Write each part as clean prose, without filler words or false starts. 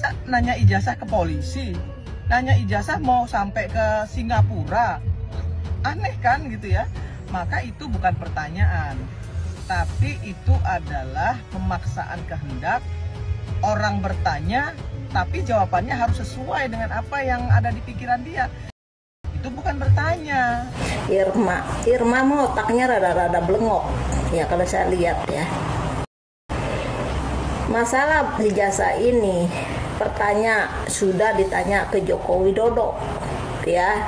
Masa nanya ijazah ke polisi, nanya ijazah mau sampai ke Singapura, aneh kan gitu ya. Maka itu bukan pertanyaan, tapi itu adalah pemaksaan kehendak. Orang bertanya, tapi jawabannya harus sesuai dengan apa yang ada di pikiran dia. Itu bukan bertanya. Irma mau otaknya rada-rada belengok ya kalau saya lihat ya. Masalah ijazah ini sudah ditanya ke Joko Widodo ya.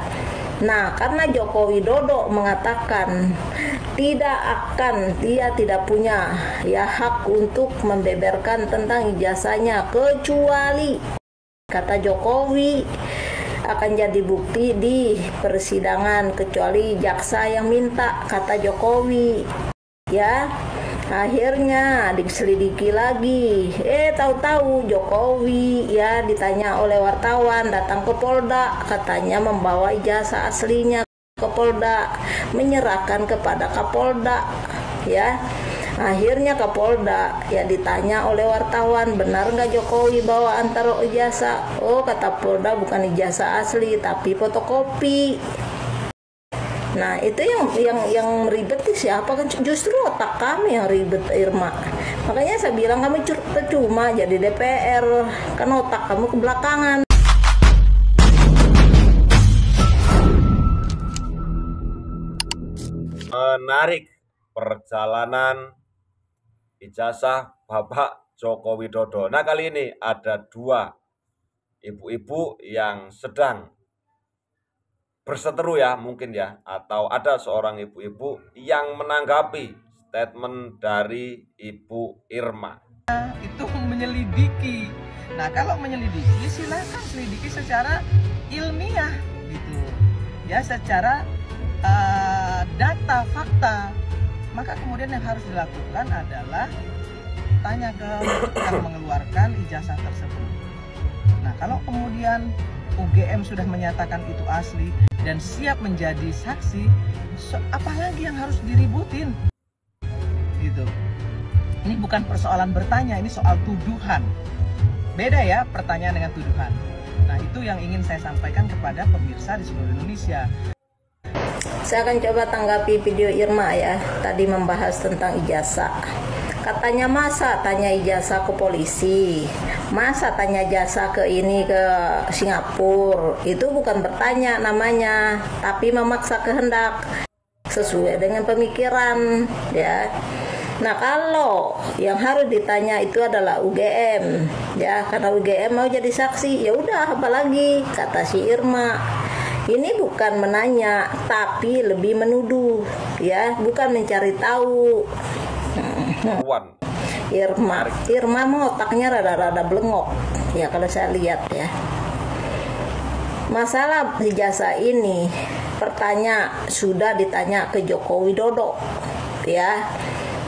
Nah, karena Joko Widodo mengatakan dia tidak punya ya hak untuk membeberkan tentang ijazahnya, kecuali kata Jokowi akan jadi bukti di persidangan, kecuali jaksa yang minta, kata Jokowi ya. Akhirnya diselidiki lagi, tahu-tahu Jokowi ya ditanya oleh wartawan datang ke Polda, katanya membawa ijazah aslinya ke Polda, menyerahkan kepada Kapolda ya. Akhirnya Kapolda ya ditanya oleh wartawan, benar nggak Jokowi bawa antara ijazah? Oh, kata Polda bukan ijazah asli tapi fotokopi. Nah, itu yang ribet siapa kan? Justru otak kami yang ribet, Irma. Makanya saya bilang kamu percuma jadi DPR, kan otak kamu kebelakangan. Menarik perjalanan ijazah Bapak Joko Widodo. Nah, kali ini ada dua ibu-ibu yang sedang berseteru ya mungkin ya, atau ada seorang ibu-ibu yang menanggapi statement dari Ibu Irma. Itu menyelidiki. Nah, kalau menyelidiki silakan selidiki secara ilmiah gitu ya, secara data fakta. Maka kemudian yang harus dilakukan adalah tanya ke yang mengeluarkan ijazah tersebut. Nah, kalau kemudian UGM sudah menyatakan itu asli dan siap menjadi saksi, apalagi yang harus diributin gitu. Ini bukan persoalan bertanya, ini soal tuduhan. Beda ya pertanyaan dengan tuduhan. Nah, itu yang ingin saya sampaikan kepada pemirsa di seluruh Indonesia. Saya akan coba tanggapi video Irma ya, tadi membahas tentang ijazah. Katanya masa tanya ijazah ke polisi, masa tanya ijazah ke Singapura. Itu bukan bertanya namanya, tapi memaksa kehendak sesuai dengan pemikiran ya. Nah, kalau yang harus ditanya itu adalah UGM ya, karena UGM mau jadi saksi, ya udah apalagi, kata si Irma. Ini bukan menanya, tapi lebih menuduh ya, bukan mencari tahu. Irma mau otaknya rada-rada belengok ya kalau saya lihat ya. Masalah ijazah ini sudah ditanya ke Joko Widodo ya.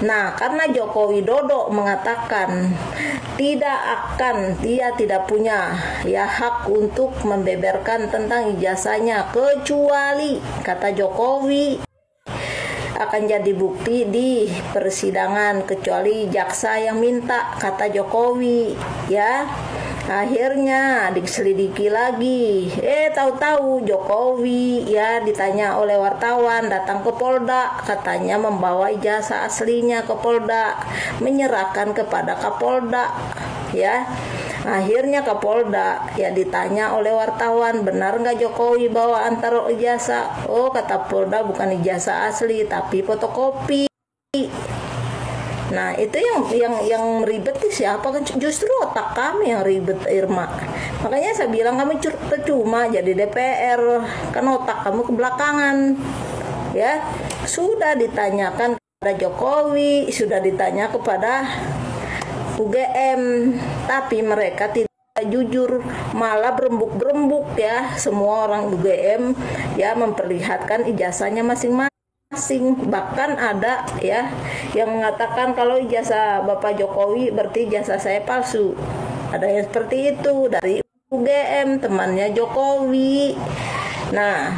Nah, karena Joko Widodo mengatakan dia tidak punya ya hak untuk membeberkan tentang ijazahnya, kecuali kata Jokowi akan jadi bukti di persidangan, kecuali jaksa yang minta, kata Jokowi ya. Akhirnya diselidiki lagi, tahu-tahu Jokowi ya ditanya oleh wartawan datang ke Polda, katanya membawa ijazah aslinya ke Polda, menyerahkan kepada Kapolda ya. Akhirnya Kapolda ya ditanya oleh wartawan, benar nggak Jokowi bawa antara ijazah? Oh, kata Polda bukan ijazah asli tapi fotokopi. Nah, itu yang ribet siapa kan? Justru otak kami yang ribet, Irma. Makanya saya bilang kamu percuma jadi DPR, kan otak kamu kebelakangan ya. Sudah ditanyakan kepada Jokowi, sudah ditanya kepada UGM, tapi mereka tidak jujur, malah berembuk-berembuk ya. Semua orang UGM ya memperlihatkan ijazahnya masing-masing. Bahkan ada ya yang mengatakan kalau ijazah Bapak Jokowi berarti ijazah saya palsu. Ada yang seperti itu dari UGM, temannya Jokowi. Nah,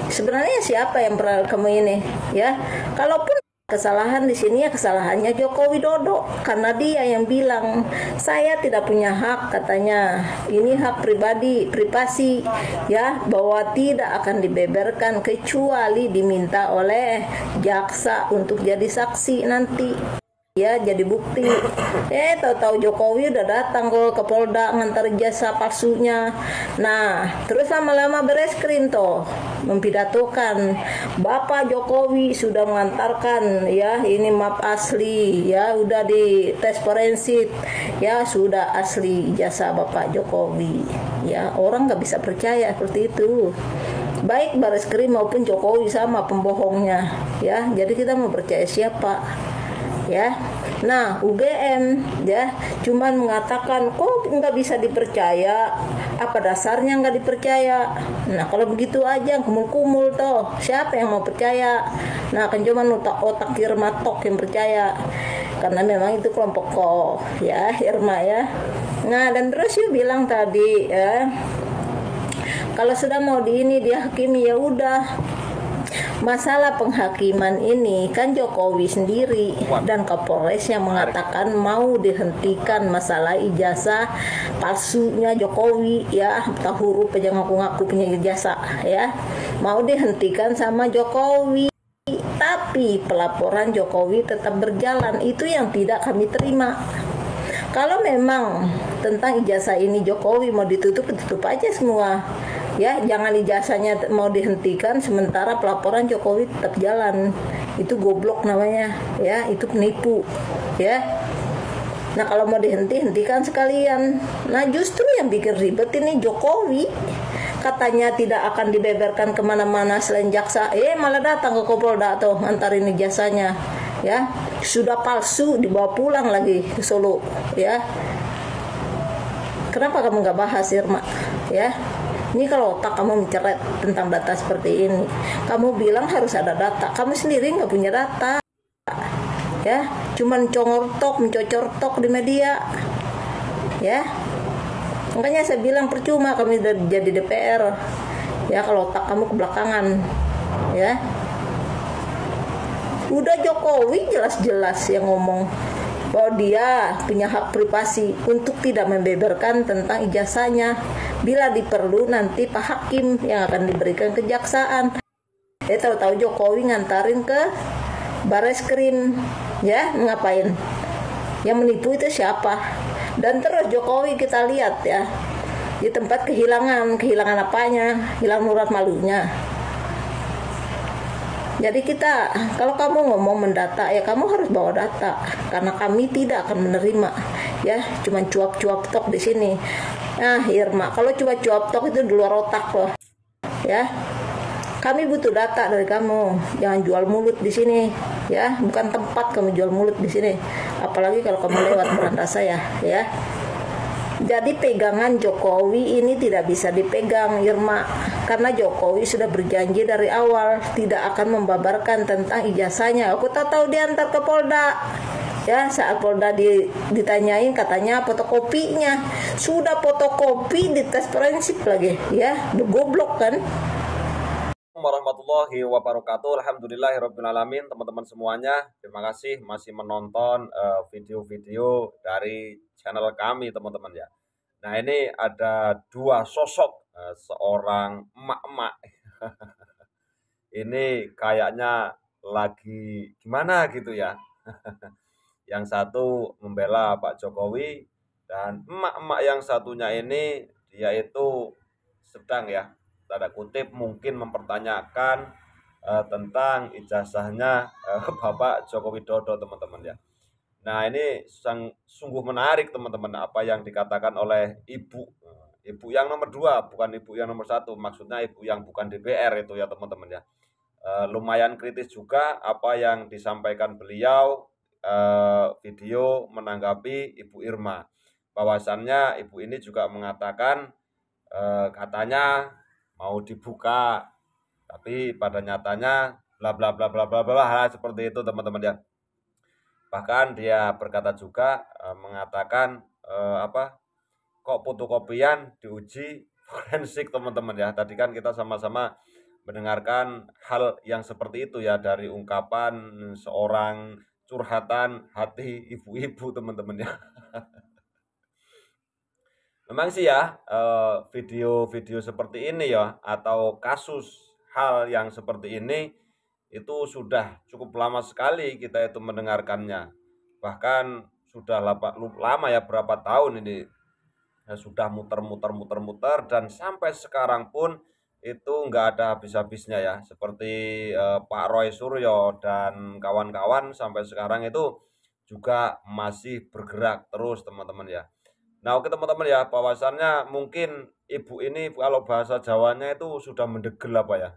sebenarnya siapa yang pernah kamu ini ya? Kalaupun Kesalahan di sini ya kesalahannya Joko Widodo, karena dia yang bilang saya tidak punya hak, katanya ini hak pribadi, privasi ya, bahwa tidak akan dibeberkan kecuali diminta oleh jaksa untuk jadi saksi nanti ya, jadi bukti. Tahu-tahu Jokowi udah datang ke Polda ngantar jasa palsunya. Nah, terus lama-lama bereskrim toh mempidatokan Bapak Jokowi sudah mengantarkan ya ini map asli ya, udah di tes forensik ya, sudah asli jasa Bapak Jokowi ya. Orang nggak bisa percaya seperti itu, baik Bareskrim maupun Jokowi sama pembohongnya ya. Jadi kita mau percaya siapa ya? Nah, UGM ya cuman mengatakan kok nggak bisa dipercaya, apa dasarnya nggak dipercaya. Nah, kalau begitu aja kumul-kumul toh, siapa yang mau percaya? Nah, kan cuma otak Irma tok yang percaya, karena memang itu kelompok kok ya Irma ya. Nah, dan terus you bilang tadi ya, kalau sudah mau dihakimi ya udah. Masalah penghakiman ini kan Jokowi sendiri dan Kapolres yang mengatakan mau dihentikan masalah ijazah palsunya Jokowi ya, tak huruf aja ngaku-ngaku punya ijazah ya, mau dihentikan sama Jokowi. Tapi pelaporan Jokowi tetap berjalan, itu yang tidak kami terima. Kalau memang tentang ijazah ini Jokowi mau ditutup aja semua ya, jangan ijazahnya mau dihentikan sementara pelaporan Jokowi tetap jalan. Itu goblok namanya ya, itu penipu ya. Nah, kalau mau hentikan sekalian. Nah, justru yang bikin ribet ini Jokowi, katanya tidak akan dibeberkan kemana-mana selain jaksa, malah datang ke Polda atau ngantarin ijazahnya ya, sudah palsu dibawa pulang lagi ke Solo ya. Kenapa kamu nggak bahas Irma ya? Ini kalau otak kamu menceret tentang data seperti ini, kamu bilang harus ada data, kamu sendiri nggak punya data ya, cuman mencocor tok di media ya. Makanya saya bilang percuma kami jadi DPR ya kalau otak kamu kebelakangan ya. Udah Jokowi jelas-jelas yang ngomong bahwa dia punya hak privasi untuk tidak membeberkan tentang ijazahnya. Bila diperlu nanti Pak Hakim yang akan diberikan kejaksaan. Tahu-tahu Jokowi ngantarin ke Bareskrim ya, ngapain? Yang menipu itu siapa? Dan terus Jokowi kita lihat ya di tempat kehilangan apanya? Hilang urat malunya. Jadi kita, kalau kamu ngomong mendata ya kamu harus bawa data, karena kami tidak akan menerima ya cuman cuap-cuap tok di sini. Nah, Irma, kalau cuma cuap tok itu di luar otak loh ya. Kami butuh data dari kamu, jangan jual mulut di sini ya, bukan tempat kamu jual mulut di sini. Apalagi kalau kamu lewat beranda saya ya. Jadi pegangan Jokowi ini tidak bisa dipegang Irma, karena Jokowi sudah berjanji dari awal tidak akan membabarkan tentang ijazahnya. Aku tak tahu diantar ke Polda ya, saat Polda ditanyain katanya fotokopinya, sudah fotokopi di tes forensik lagi ya, udah goblok kan. Warahmatullahi wabarakatuh. Alhamdulillahirrabbilalamin. Teman-teman semuanya, terima kasih masih menonton video-video dari channel kami teman-teman ya. Nah, ini ada dua sosok seorang emak-emak ini kayaknya lagi gimana gitu ya. Yang satu membela Pak Jokowi, dan emak-emak yang satunya ini dia itu sedang ya, tanda kutip mungkin mempertanyakan tentang ijazahnya Bapak Joko Widodo teman-teman ya. Nah, ini sungguh menarik teman-teman apa yang dikatakan oleh ibu yang nomor 2, bukan ibu yang nomor 1, maksudnya ibu yang bukan DPR itu ya teman-teman ya. Lumayan kritis juga apa yang disampaikan beliau video menanggapi Ibu Irma, bahwasannya ibu ini juga mengatakan katanya mau dibuka, tapi pada nyatanya bla bla bla bla bla bla seperti itu teman-teman ya. Bahkan dia berkata juga mengatakan kok fotokopian diuji forensik teman-teman ya. Tadi kan kita sama-sama mendengarkan hal yang seperti itu ya dari ungkapan seorang curhatan hati ibu-ibu teman-teman ya. Memang sih ya, video-video seperti ini ya, atau kasus hal yang seperti ini, itu sudah cukup lama sekali kita itu mendengarkannya. Bahkan sudah lama ya, berapa tahun ini, sudah muter-muter dan sampai sekarang pun itu nggak ada habis-habisnya ya. Seperti, Pak Roy Suryo dan kawan-kawan sampai sekarang itu juga masih bergerak terus teman-teman ya. Nah, oke teman-teman ya, bahwasannya mungkin ibu ini kalau bahasa Jawanya itu sudah mendegel apa ya,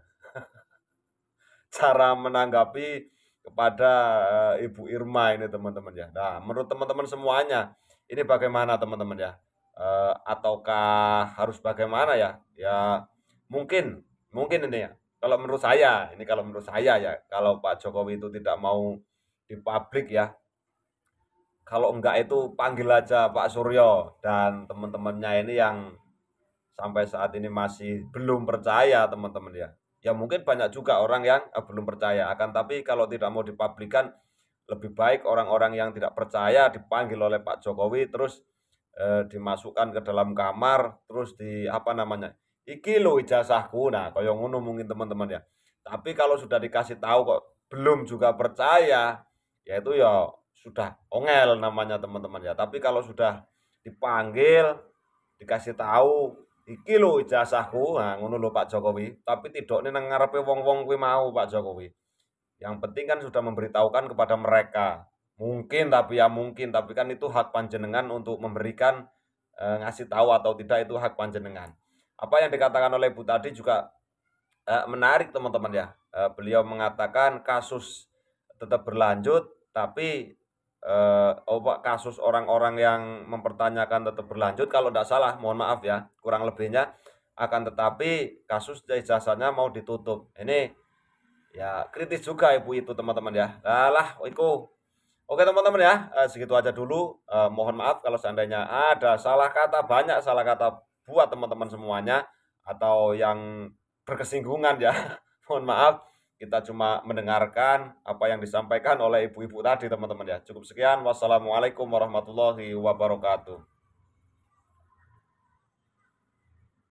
cara menanggapi kepada Ibu Irma ini teman-teman ya. Nah, menurut teman-teman semuanya, ini bagaimana teman-teman ya? Ataukah harus bagaimana ya? Ya mungkin, mungkin ini ya, kalau menurut saya ya, kalau Pak Jokowi itu tidak mau dipublik ya, kalau enggak itu panggil aja Pak Suryo dan teman-temannya ini yang sampai saat ini masih belum percaya teman-teman ya. Ya mungkin banyak juga orang yang belum percaya. Akan tapi kalau tidak mau dipublikan, lebih baik orang-orang yang tidak percaya dipanggil oleh Pak Jokowi terus dimasukkan ke dalam kamar terus di apa namanya? Iki lo ijazahku. Nah, kaya ngono mungkin teman-teman ya. Tapi kalau sudah dikasih tahu kok belum juga percaya, ya itu ya sudah ongel namanya teman-teman ya. Tapi kalau sudah dipanggil, dikasih tahu, iki lho ijazahku, nah ngono lho Pak Jokowi. Tapi tidakne nang ngarepe wong-wong kuwi mau Pak Jokowi. Yang penting kan sudah memberitahukan kepada mereka. Mungkin tapi ya mungkin, tapi kan itu hak panjenengan untuk memberikan ngasih tahu atau tidak itu hak panjenengan. Apa yang dikatakan oleh Ibu tadi juga menarik teman-teman ya. Beliau mengatakan kasus tetap berlanjut, tapi kasus orang-orang yang mempertanyakan tetap berlanjut kalau tidak salah, mohon maaf ya, kurang lebihnya, akan tetapi kasus ijazahnya mau ditutup. Ini ya kritis juga ibu itu teman-teman ya. Lah, itu. Oke teman-teman ya, segitu aja dulu. Mohon maaf kalau seandainya ada salah kata, banyak salah kata buat teman-teman semuanya, atau yang berkesinggungan ya. Mohon maaf, kita cuma mendengarkan apa yang disampaikan oleh ibu-ibu tadi teman-teman ya. Cukup sekian, wassalamualaikum warahmatullahi wabarakatuh.